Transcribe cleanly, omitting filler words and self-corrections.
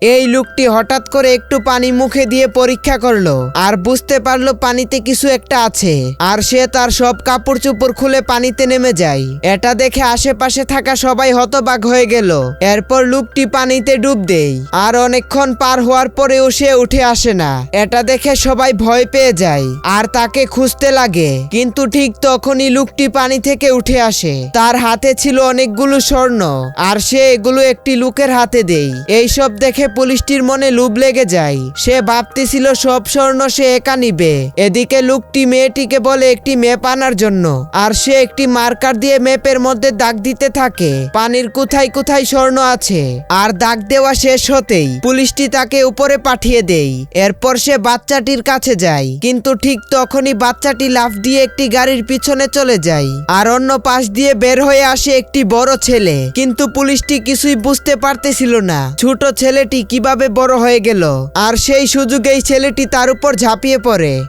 এই লোকটি হঠাৎ করে একটু পানি মুখে দিয়ে পরীক্ষা করলো আর বুঝতে পারলো পানিতে কিছু একটা আছে। আর সে তার সব কাপড় চোপড় খুলে পানিতে নেমে যায়। এটা দেখে আশেপাশে থাকা সবাই হতবাক হয়ে গেল। এরপর লোকটি পানিতে ডুব দেয় আর অনেকক্ষণ পার হওয়ার পরেও সে উঠে আসে না। এটা দেখে সবাই ভয় পেয়ে যায় আর তাকে খুঁজতে লাগে। কিন্তু ঠিক তখনই লোকটি পানি থেকে উঠে আসে। তার হাতে ছিল অনেকগুলো স্বর্ণ আর সে এগুলো একটি লোকের হাতে দেয়। এইসব দেখে পুলিশটির মনে লোভ লেগে যায়। সে ভাবতেছিল সব স্বর্ণ সে একা নিবে। এদিকে লোকটি মেয়েটিকে বলে একটি ম্যাপ আনার জন্য। আর সে একটি মার্কার দিয়ে ম্যাপের মধ্যে দাগ দিতে থাকে পানির কোথায় কোথায় স্বর্ণ আছে। আর দাগ দেওয়া শেষ হতেই পুলিশটি তাকে উপরে পাঠিয়ে দেয়। এরপর সে বাচ্চাটির কাছে যায়, কিন্তু ঠিক তখনই বাচ্চাটি লাফ দিয়ে একটি গাড়ির পিছনে চলে যায়। আর অন্য পাশ দিয়ে বের হয়ে আসে একটি বড় ছেলে। কিন্তু পুলিশটি কিছুই বুঝতে পারতেছিল না ছোট ছেলেটি কিভাবে বড় হয়ে গেল। আর সেই সুযোগেই ছেলেটি তার উপর ঝাঁপিয়ে পড়ে।